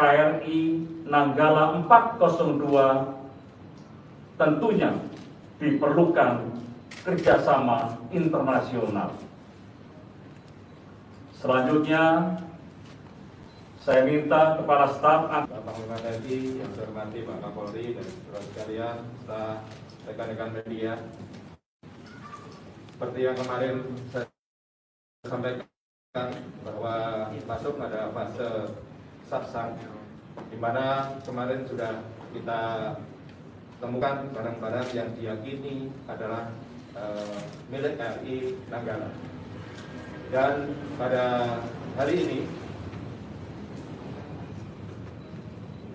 KRI Nanggala 402 tentunya diperlukan kerjasama internasional. Selanjutnya, saya minta Kepala Staf Panglima TNI yang saya hormati Pak Kapolri dan saudara sekalian, serta rekan-rekan media. Seperti yang kemarin saya sampaikan bahwa masuk pada fase saksang, di mana kemarin sudah kita temukan barang-barang yang diyakini adalah milik KRI Nanggala. Dan pada hari ini,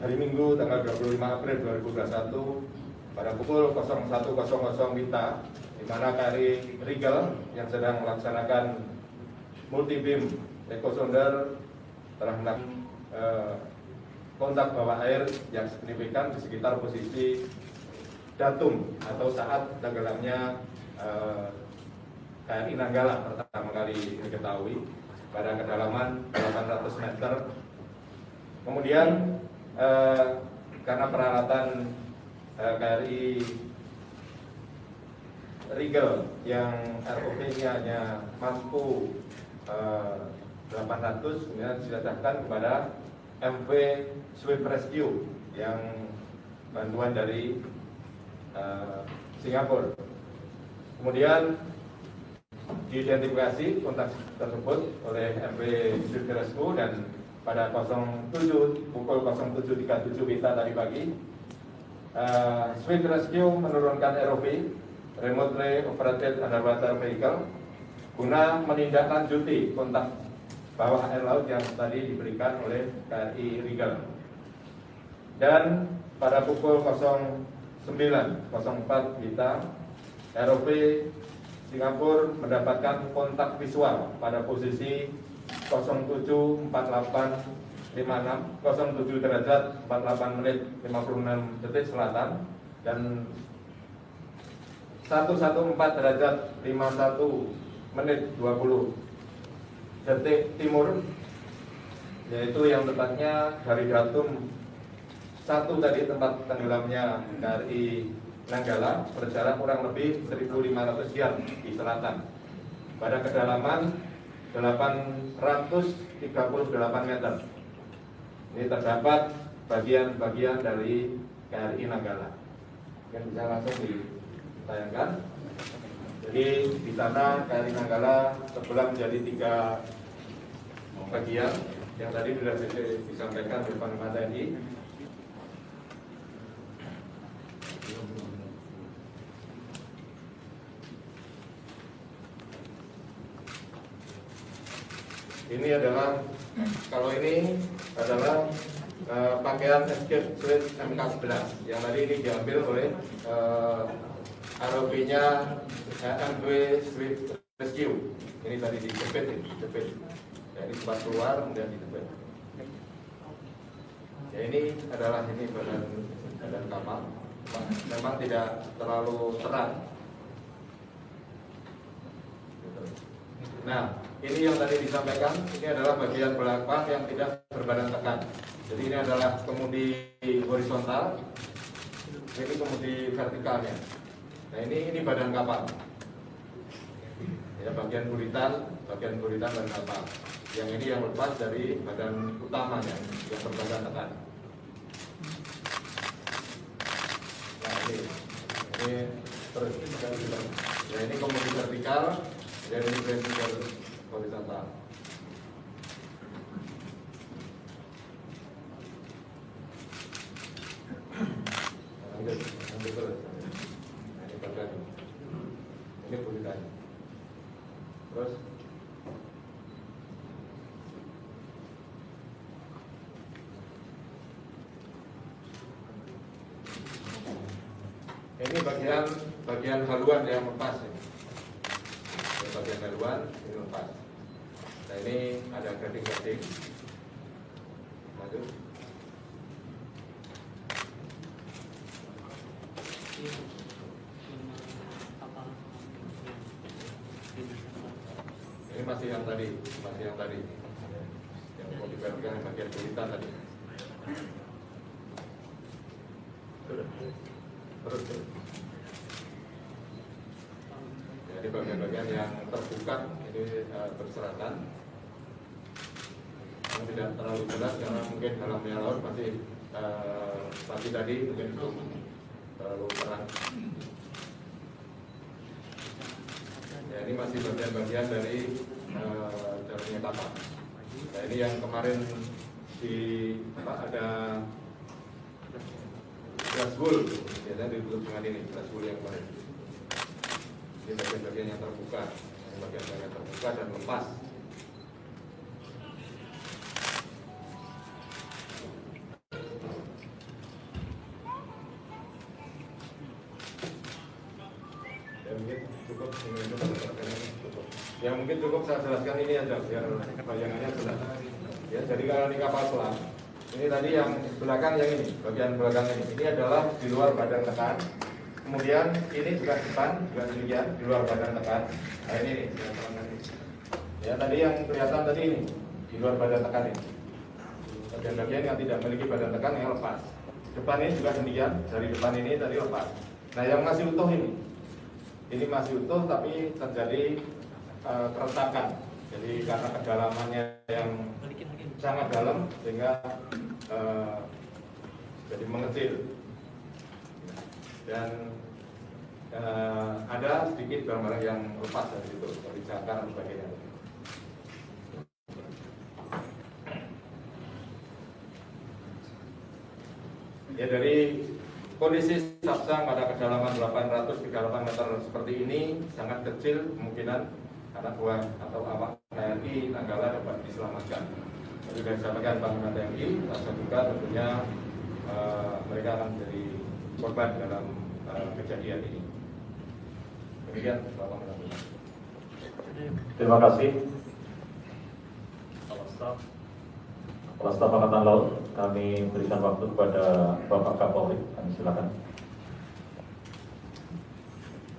hari Minggu tanggal 25 April 2021 pada pukul 01.00 WITA, di mana KRI Rigel yang sedang melaksanakan multi beam echo sounder telah melakukan kontak bawah air yang signifikan di sekitar posisi datum atau saat tenggelamnya KRI Nanggala pertama kali diketahui pada kedalaman 800 meter. Kemudian karena peralatan KRI Rigel yang ROP-nya hanya mampu 800, kemudian diserahkan kepada MV Swift Rescue yang bantuan dari Singapura. Kemudian diidentifikasi kontak tersebut oleh MV Swift Rescue dan pada pukul 07.37 WITA tadi pagi, Swift Rescue menurunkan ROV Remotely Operated Underwater Vehicle guna menindaklanjuti kontak bawah air laut yang tadi diberikan oleh KRI Rigel. Dan pada pukul 09.04 WITA, ROV Singapura mendapatkan kontak visual pada posisi 07.4856 07 derajat 48 menit 56 detik selatan dan 114 derajat 51 menit 20 detik timur, yaitu yang tepatnya dari datum 1 tadi tempat tenggelamnya KRI Nanggala berjarak kurang lebih 1.500 yard di selatan pada kedalaman 838 meter. Ini terdapat bagian-bagian dari KRI Nanggala. Mungkin bisa langsung ditayangkan. Jadi di sana KRI Nanggala terbelah menjadi 3 bagian yang tadi sudah disampaikan oleh Panglima TNI. Ini adalah, kalau ini adalah pakaian escape suite MK11 yang tadi ini diambil oleh ROV-nya MV Swift Rescue. Ini tadi dijepit. Ya, ini sempat keluar kemudian dijepit. Ya, ini adalah badan kapal. Memang tidak terlalu terang. Nah, ini yang tadi disampaikan, ini adalah bagian belakang yang tidak berbadan tekan. Jadi ini adalah kemudi horizontal, ini kemudi vertikalnya. Nah, ini badan kapal. Ya, bagian buritan badan kapal. Yang ini yang lepas dari badan utamanya yang berbadan tekan. Nah, ini terus ya, ini kemudi vertikal. Dan ini prinsip horizontal. Lanjut terus. Nah, ini bagian. Ini bulitannya. Terus ini bagian haluan yang lepas ini. Bagian haluan ini lepas. Nah, ini ada gading-gading. Lanjut. Ini masih yang tadi yang mau diperhatikan bagian kulitan tadi. Terus. Jadi bagian-bagian yang terbuka ini berserakan. Yang tidak terlalu jelas karena mungkin dalamnya laut masih pagi tadi mungkin belum terlalu terang. Ya, ini masih bagian-bagian dari jalannya kapal. Nah, ini yang kemarin ada dashboard, biasanya ditutup dengan ini dashboard yang kemarin. Ini bagian-bagian yang terbuka, bagian-bagian yang terbuka dan lepas. Ya mungkin cukup saya jelaskan ini aja biar bayangannya jelas. Ya, jadi kalau ini kapal selam, ini tadi yang belakang yang ini, bagian belakang ini adalah di luar badan tekan. Kemudian ini juga depan, juga demikian di luar badan tekan. Nah ini nih, ya tadi yang kelihatan tadi ini di luar badan tekan ini. Bagian-bagian yang tidak memiliki badan tekan yang lepas. Depan ini juga demikian, dari depan ini tadi lepas. Nah yang masih utuh ini masih utuh tapi terjadi keretakan. Jadi karena kedalamannya yang sangat dalam sehingga jadi mengecil dan ada sedikit barang-barang yang lepas dari situ seperti jangkar dan sebagainya. Ya dari kondisi Sapsang pada kedalaman 838 meter seperti ini sangat kecil kemungkinan karena buah atau awak TNI Nanggala dapat diselamatkan. Jadi dari sampaikan Panglima TNI, rasa duka tentunya mereka akan menjadi korban dalam kejadian ini. Demikian, Bapak Panglima. Terima kasih. Kepala Staf Angkatan Laut, kami berikan waktu kepada Bapak Kapolri. Kami silakan.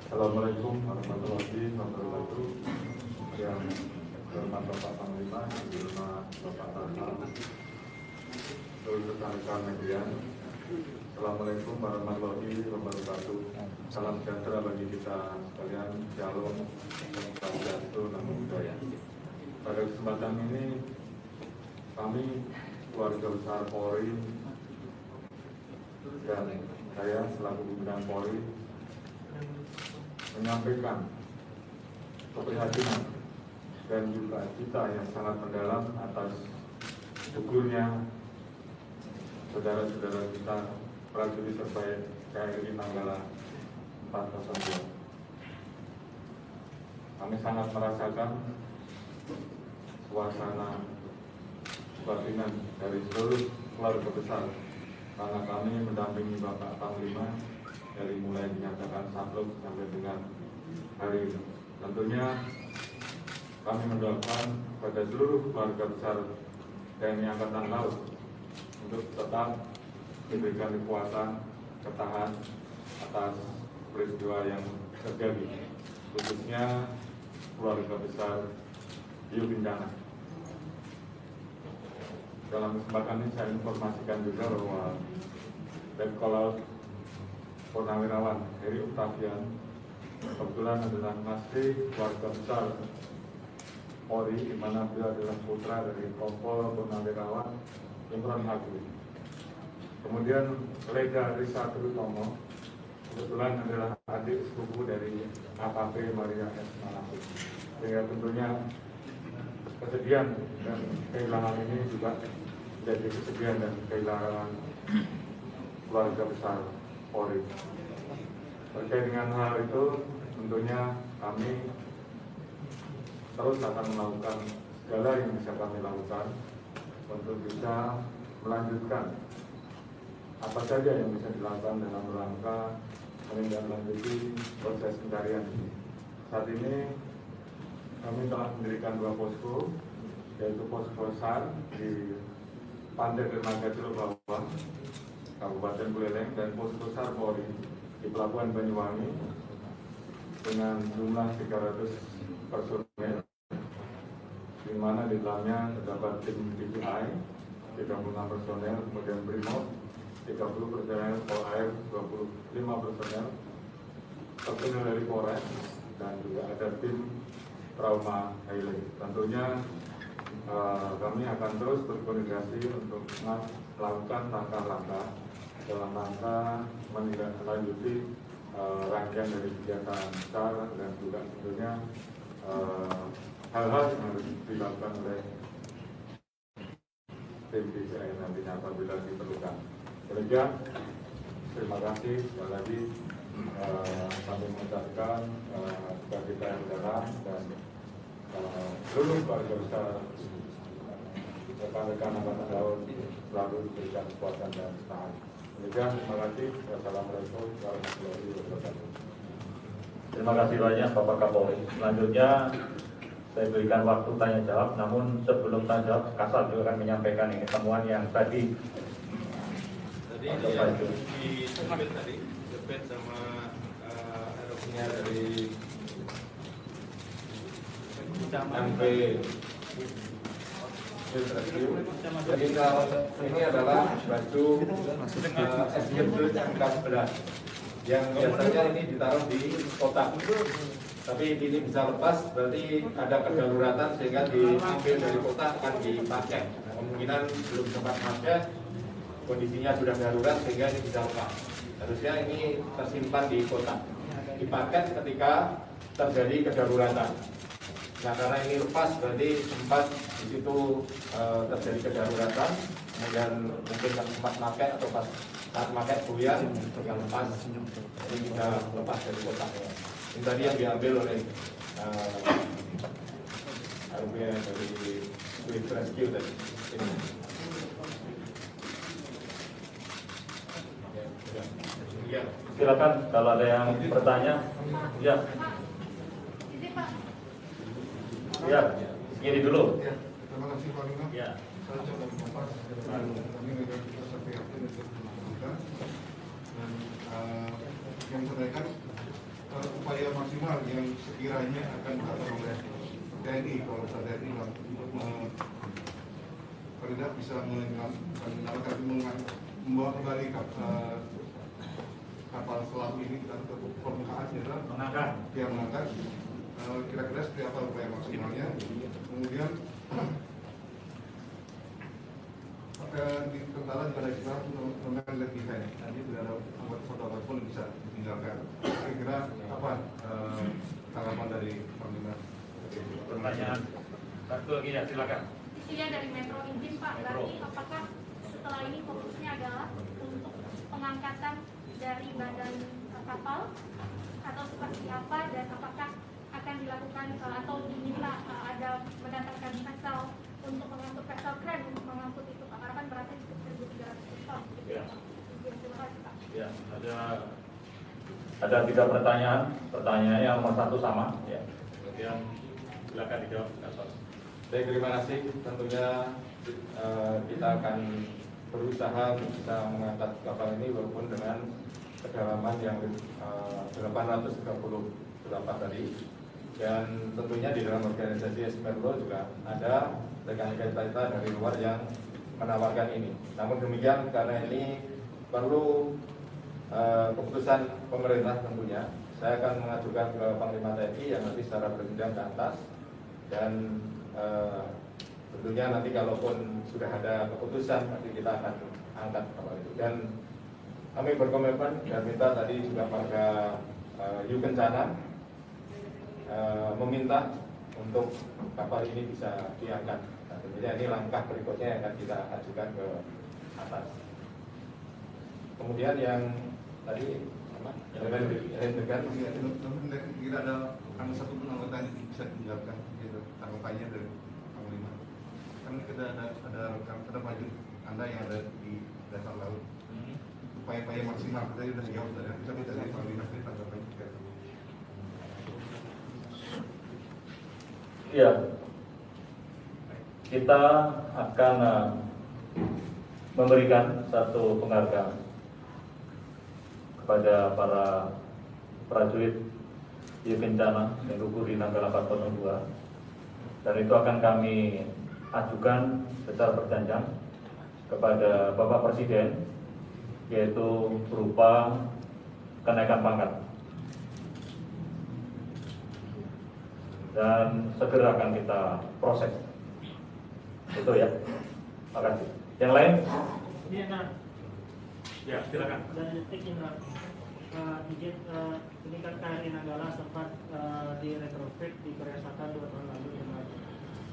Assalamualaikum warahmatullahi wabarakatuh. Yang hormat Bapak Panglima, yang hormat Bapak Kasal, seluruh rekan-rekan media. Assalamualaikum warahmatullahi wabarakatuh. Salam sejahtera bagi kita sekalian. Shalom, salam satu, namo buddhaya. Pada kesempatan ini, kami keluarga besar Polri dan saya selaku pimpinan Polri menyampaikan keprihatinan dan juga cita yang sangat mendalam atas gugurnya saudara-saudara kita prajurit terbaik KRI Nanggala 402. Kami sangat merasakan suasana kebatinan dari seluruh keluarga besar karena kami mendampingi Bapak Panglima dari mulai dinyatakan sakluk sampai dengan hari ini. Tentunya kami mendoakan pada seluruh keluarga besar TNI Angkatan Laut untuk tetap diberikan kekuatan, ketahan atas peristiwa yang terjadi, khususnya keluarga besar Hiu Kencana. Dalam kesempatan ini saya informasikan juga bahwa Letkol Laut Purnawirawan Heri Octavian kebetulan adalah masih keluarga besar Polri, di mana beliau adalah putra dari Kompol Purnawirawan Imron Hagui. Kemudian Lega Risa Trutomo kebetulan adalah adik sepupu dari AKP Maria S. Malaku. Sehingga tentunya kesedihan dan kehilangan ini juga menjadi kesedihan dan kehilangan keluarga besar Polri. Terkait dengan hal itu, tentunya kami terus akan melakukan segala yang bisa kami lakukan untuk bisa melanjutkan apa saja yang bisa dilakukan dalam rangka menindaklanjuti proses pencarian ini. Saat ini kami telah mendirikan 2 posko, yaitu posko SAR di Pantai Dermaga Celuk Bawang, Kabupaten Buleleng, dan posko SAR Polri di Pelabuhan Banyuwangi dengan jumlah 300 personel, di mana di dalamnya terdapat tim DPI, 36 personel, kemudian Brimob 30 personel, Polair 25 personel, personel dari Polres, dan juga ada tim trauma healing. Tentunya kami akan terus berkoordinasi untuk melakukan langkah-langkah dalam rangka menindaklanjuti rangkaian dari kegiatan besar dan juga tentunya hal-hal yang harus dilakukan oleh tim BCN nantinya apabila diperlukan. Demikian, terima kasih sekali lagi. Kami mengucapkan kepada kita yang dalam dan seluruh keluarga besar rekan-rekan angkatan laut selalu diberikan kekuatan dan semangat. Demikian, terima kasih. Wassalamualaikum warahmatullahi wabarakatuh. Terima kasih banyak Bapak Kapolri. Selanjutnya saya berikan waktu tanya jawab. Namun sebelum tanya jawab, Kasal juga akan menyampaikan ini temuan yang tadi. Yang di Jepet sama erupsinya dari MP Jadi ini adalah baju SGM MK11 yang biasanya ini ditaruh di kotak, tapi ini bisa lepas, berarti ada kedaruratan sehingga diambil dari kotak akan dipakai. Kemungkinan belum sempat pakai, kondisinya sudah darurat sehingga ini bisa lepas. Harusnya ini tersimpan di kotak, dipakai ketika terjadi kedaruratan. Nah, karena ini lepas berarti sempat di situ terjadi kedaruratan, kemudian mungkin sempat pakai atau pas saat pakai buyar yang lepas, ini bisa lepas dari kotak. Ini tadi yang diambil oleh dari Swift Rescue tadi. Ya. Silakan kalau ada yang bertanya. Ya. Ya, segini dulu. Ya, terima kasih Pak Lina. Ya. Saya coba kompas kami juga kita sampai yakin untuk melakukan dan yang sampaikan upaya maksimal yang sekiranya akan dilakukan oleh TNI, kalau TNI untuk paling bisa membawa kembali kapal selam ini ke permukaan, yang mengangkat. Kira-kira seperti apa upaya maksimalnya. Kemudian di Tentara juga ada istilah untuk lihat design. Nanti tidak ada foto apapun bisa ditinggalkan. Kira-kira apa tanggapan dari Panglima? Pertanyaan satu lagi ya, silakan. Isinya dari Metro izin Pak, berarti apakah setelah ini fokusnya adalah untuk pengangkatan dari badan kapal atau seperti apa, dan apakah akan dilakukan atau diminta ada mendatangkan vessel untuk mengangkut vessel kren untuk mengangkut itu Pak, karena kan berarti 1.300 ton. Ya. Terima kasih Pak. Ya, ada 3 pertanyaan. Pertanyaannya yang nomor 1 sama. Ya. Kemudian silakan dijawab. Baik, terima kasih. Tentunya kita akan berusaha untuk bisa mengangkat kapal ini walaupun dengan kedalaman yang 838 tadi. Dan tentunya di dalam organisasi Esperlo juga ada rekan-rekan kita dari luar yang menawarkan ini. Namun demikian, karena ini perlu keputusan pemerintah tentunya, saya akan mengajukan ke Panglima TNI yang nanti secara berjenjang ke atas, dan tentunya nanti kalaupun sudah ada keputusan nanti kita akan angkat kapal itu. Dan kami berkomitmen dan minta tadi juga pada Yu Kencana meminta untuk kapal ini bisa diangkat. Nah, tentunya ini langkah berikutnya yang akan kita ajukan ke atas. Kemudian yang tadi apa? Rendegan. Kira ada satu pun anggota yang bisa ditinggalkan, gitu, tanggapannya dari Panglima. Kan kita ada maju Anda yang ada di dasar laut. Upaya-upaya maksimal tadi sudah dijawab dari kita dari Panglima sendiri, tanggapannya juga. Ya, kita akan memberikan satu penghargaan kepada para prajurit di bencana yang gugur di Nanggala 402, dan itu akan kami ajukan secara berjanjang kepada Bapak Presiden, yaitu berupa kenaikan pangkat. Dan segera akan kita proses. Itu ya. Terima kasih. Yang lain? Iya, nah. Ya, silakan. Dari detik izin ini kan KRI Nanggala sempat di retrofit di Korea Selatan 2 tahun lalu ya, Pak.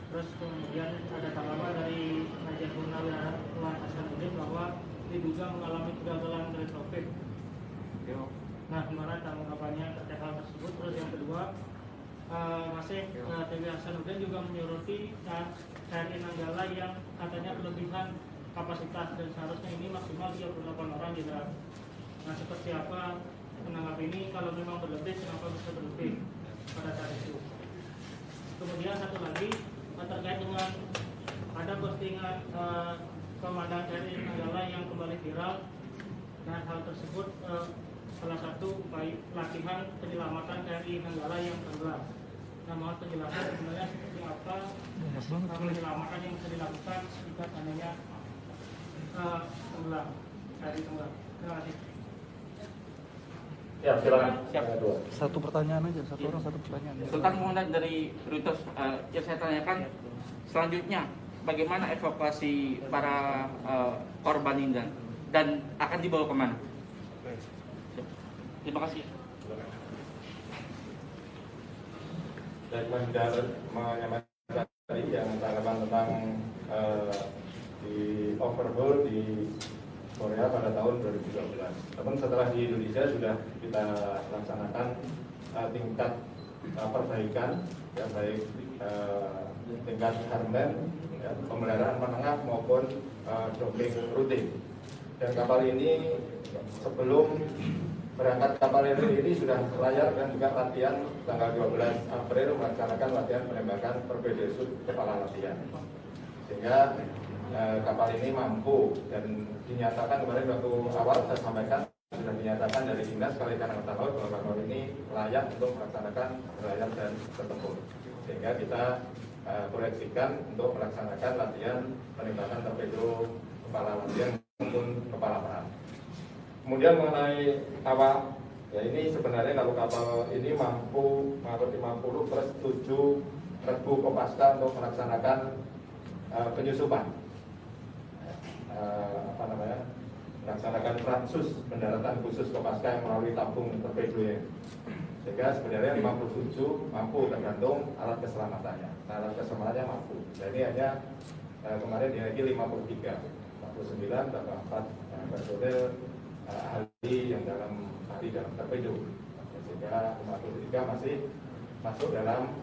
Terus kemudian ada tanggapan dari Majen Purnawirawan Hasanuddin bahwa diduga mengalami kegagalan retrofit. Nah, gimana tanggapannya terkait hal tersebut? Terus yang kedua, masih TW Hasanuddin juga menyoroti KRI Nanggala yang katanya kelebihan kapasitas dan seharusnya ini maksimal 38 orang di dalam. Nah, seperti apa menanggapi ini? Kalau memang berlebih, kenapa bisa berlebih pada saat itu? Kemudian satu lagi terkait dengan ada postingan komandan KRI Nanggala yang kembali viral, dan hal tersebut salah satu upaya latihan penyelamatan KRI Nanggala yang tenggelam. Nah, mohon penjelasan sebenarnya seperti apa penyelamatan yang bisa dilakukan jika seandainya tenggelam, KRI tenggelam. Terima kasih. Ya, silakan. Siap. Satu pertanyaan aja, satu orang satu pertanyaan. Sultan Muhammad dari Reuters, yang saya tanyakan selanjutnya, bagaimana evakuasi para korban ini dan akan dibawa kemana? Terima kasih. Saya menyampaikan tadi yang tanggapan tentang di overhaul di Korea pada tahun 2012. Namun setelah di Indonesia sudah kita laksanakan tingkat perbaikan, ya, baik tingkat hardware, ya, pemeliharaan menengah maupun docking rutin. Dan kapal ini sebelum berangkat kapal ini sudah layar dan juga latihan tanggal 12 April melaksanakan latihan penembakan torpedo shoot kepala latihan. Sehingga kapal ini mampu dan dinyatakan kemarin waktu awal saya sampaikan sudah dinyatakan dari Dinas Kelautan Angkatan Laut bahwa kapal ini layak untuk melaksanakan berlayar dan bertempur. Sehingga kita proyeksikan untuk melaksanakan latihan penembakan torpedo kepala latihan maupun kepala perang. Kemudian mengenai awak, ya ini sebenarnya kalau kapal ini mampu mengangkut 50 plus 7 regu Kopaska untuk melaksanakan penyusupan. Melaksanakan transus pendaratan khusus Kopaska yang melalui tabung torpedo ya. Sehingga sebenarnya 57 mampu tergantung alat keselamatannya. Nah, alat keselamatannya mampu. Jadi hanya kemarin dinaiki 53, 49 tambah 4 personel ahli yang dalam torpedo. Sehingga 53 masih masuk dalam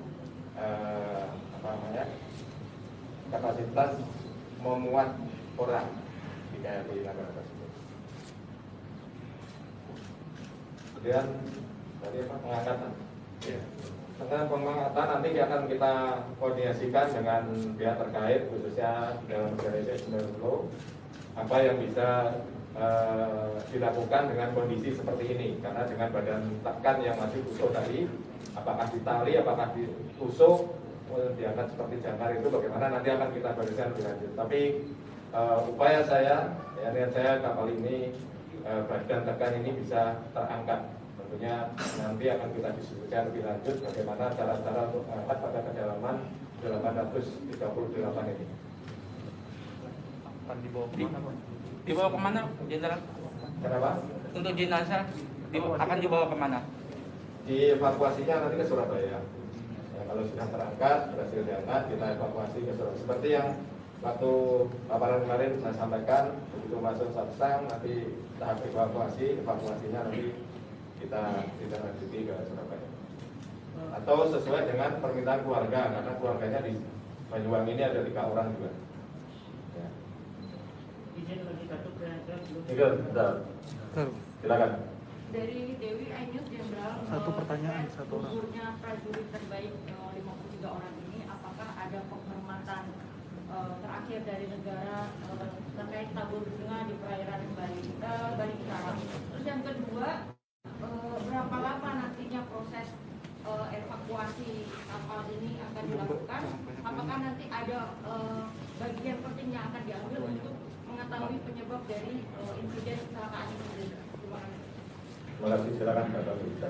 kapasitas memuat orang di KRI Nanggala tersebut. Kemudian tadi pengangkatan. Ya. Tentang pengangkatan nanti akan kita koordinasikan dengan pihak terkait, khususnya dalam Federasi 90 apa yang bisa dilakukan dengan kondisi seperti ini. Karena dengan badan tekan yang masih usuh tadi, apakah ditali, apakah ditusuk, diangkat seperti jangkar itu bagaimana nanti akan kita barisan lebih lanjut. Tapi upaya saya, ya, niat saya kapal ini badan tekan ini bisa terangkat. Tentunya nanti akan kita diskusikan lebih lanjut bagaimana cara-cara untuk mengangkat pada kedalaman 838 ini. Akan dibawa kemana, Pak? Dibawa kemana, Jenderal? Kenapa? Untuk jenazah akan dibawa kemana? Dievakuasinya nanti ke Surabaya. Ya, kalau sudah terangkat, berhasil diangkat, kita evakuasi ke Surabaya. Seperti yang waktu paparan kemarin saya sampaikan, begitu masuk Sapsang, nanti tahap evakuasinya nanti kita lanjuti ke Surabaya. Atau sesuai dengan permintaan keluarga, karena keluarganya di Banyuwangi ini ada 3 orang juga. Ya. Izin lagi satu pertanyaan belum. Tiga, bentar. Silakan. Dari Dewi Ainus Jenderal, Satu pertanyaan, satu orang. gugurnya prajurit terbaik 53 orang ini, apakah ada penghormatan terakhir dari negara terkait tabur bunga di perairan Bali Utara? Terus yang kedua, berapa lama nantinya proses evakuasi kapal ini akan dilakukan? Apakah nanti ada bagian penting yang akan diambil untuk mengetahui penyebab dari insiden kecelakaan ini sendiri? Terima kasih. Terima kasih, silakan Pak Taufik.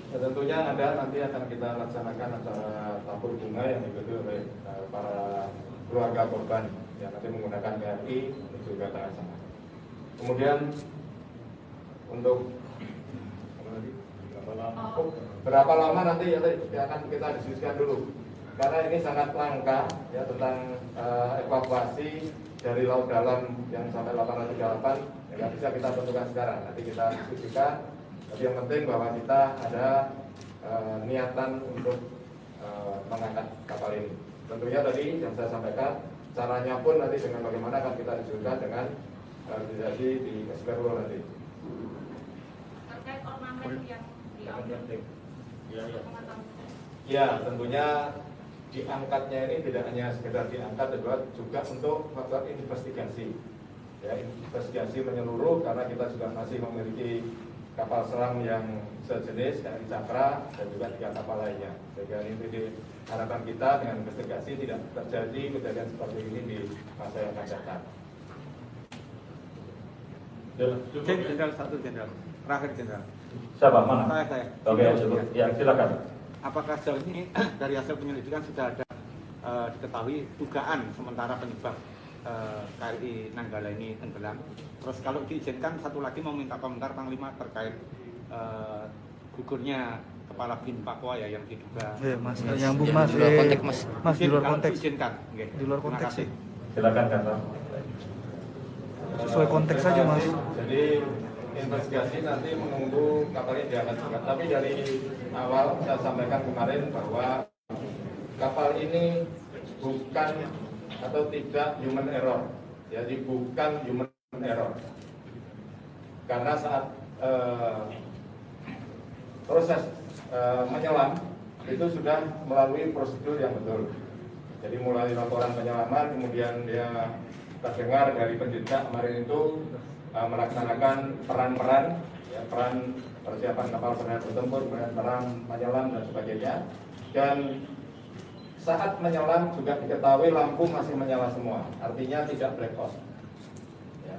Ya, tentunya ada nanti akan kita laksanakan acara tabur bunga yang diikuti oleh para keluarga korban yang nanti menggunakan KRI menuju ke tengah sana. Kemudian untuk berapa lama nanti ya akan kita diskusikan dulu, karena ini sangat langka ya tentang evakuasi dari laut dalam yang sampai 838 ya, nggak bisa kita tentukan sekarang, nanti kita diskusikan. Tapi yang penting bahwa kita ada niatan untuk mengangkat kapal ini. Tentunya tadi yang saya sampaikan, caranya pun nanti dengan bagaimana akan kita diskusikan dengan organisasi di SPRO nanti. Terkait ornamen yang diambil. Ya, tentunya diangkatnya ini tidak hanya sekedar diangkat, juga untuk faktor investigasi. Ya, investigasi menyeluruh karena kita juga masih memiliki kapal selam yang sejenis KRI Cakra dan juga 3 kapal lainnya. Sehingga ini harapan kita dengan investigasi tidak terjadi kejadian seperti ini di masa yang akan datang. Jenderal satu jenderal, terakhir jenderal. Siapa? Mana? Saya. Oke, ya silakan. Apakah sejauh ini dari hasil penyelidikan sudah ada diketahui dugaan sementara penyebab KRI Nanggala ini tenggelam? Terus kalau diizinkan satu lagi mau minta komentar Panglima terkait gugurnya Kepala BIN Papua ya yang diduga. Mas, nyambung Mas. Di luar konteks Mas. Mas di luar Kalau konteks. diizinkan. Di luar konteks sih. Silakan kata. Sesuai konteks saja Mas. Jadi investigasi nanti menunggu kapalnya diangkat juga. Tapi dari awal saya sampaikan kemarin bahwa kapal ini bukan atau tidak human error. Jadi bukan human error. Karena saat proses menyelam itu sudah melalui prosedur yang betul. Jadi mulai laporan penyelaman, kemudian dia terdengar dari penjejak kemarin itu melaksanakan peran-peran, ya, peran persiapan kapal selam bertempur, peran menyelam dan sebagainya. Dan saat menyelam juga diketahui lampu masih menyala semua, artinya tidak blackout. Ya.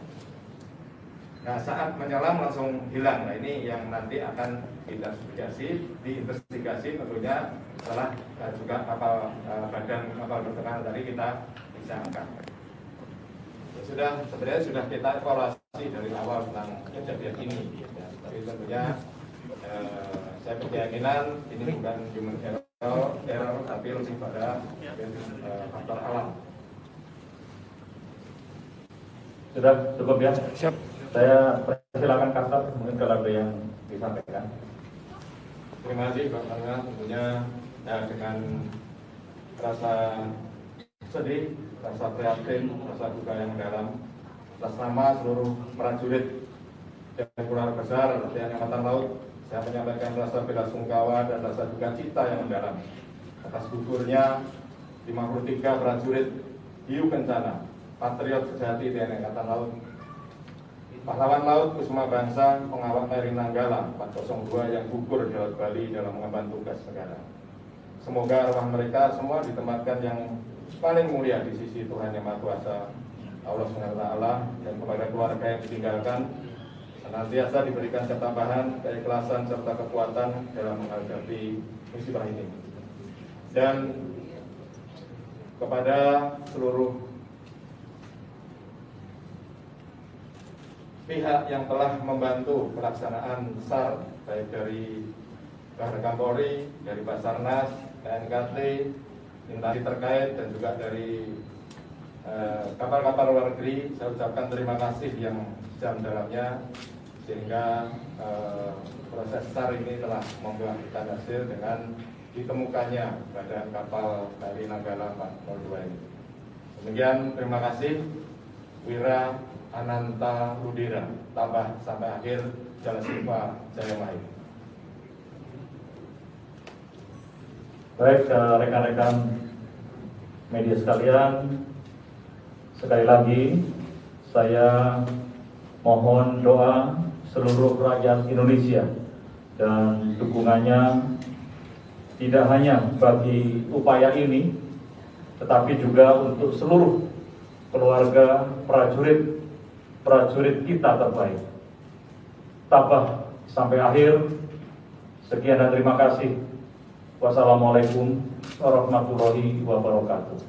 Nah saat menyelam langsung hilang. Nah ini yang nanti akan diinvestigasi tentunya setelah juga kapal badan kapal bertekanan tadi kita bisa angkat. Sebenarnya sudah kita evaluasi dari awal tentang kejadian ini. Ya. Tapi tentunya saya berkeyakinan ini bukan human error tapi lebih pada faktor alam. Sudah cukup ya? Siap. Saya persilakan Kasat, mungkin kalau ada yang disampaikan. Terima kasih Pak Tangga, tentunya dengan rasa sedih, rasa prihatin, rasa duka yang mendalam atas nama seluruh prajurit dan keluarga besar TNI Angkatan Laut, saya menyampaikan rasa bela sungkawa dan rasa duka cita yang mendalam atas gugurnya 53 prajurit hiu kencana, patriot sejati TNI Angkatan Laut, pahlawan laut Kusuma Bangsa, pengawal KRI Nanggala 402 yang gugur di Laut Bali dalam mengemban tugas negara. Semoga arwah mereka semua ditempatkan yang paling mulia di sisi Tuhan Yang Maha Kuasa Allah SWT, dan kepada keluarga yang ditinggalkan senantiasa diberikan ketabahan, keikhlasan serta kekuatan dalam menghadapi musibah ini. Dan kepada seluruh pihak yang telah membantu pelaksanaan SAR, baik dari Badan Polri, dari Basarnas, KNKT, instansi terkait dan juga dari kapal-kapal luar negeri, saya ucapkan terima kasih yang sedalam-dalamnya sehingga proses SAR ini telah membuahkan hasil dengan ditemukannya badan kapal KRI Nanggala 402 ini. Demikian, terima kasih. Wira Ananta Ludira, tambah sampai akhir Jala Silva Jayamahit. Baik, rekan-rekan media sekalian, sekali lagi saya mohon doa seluruh rakyat Indonesia dan dukungannya tidak hanya bagi upaya ini, tetapi juga untuk seluruh keluarga, prajurit kita terbaik. Tabah sampai akhir. Sekian dan terima kasih. Wassalamualaikum warahmatullahi wabarakatuh.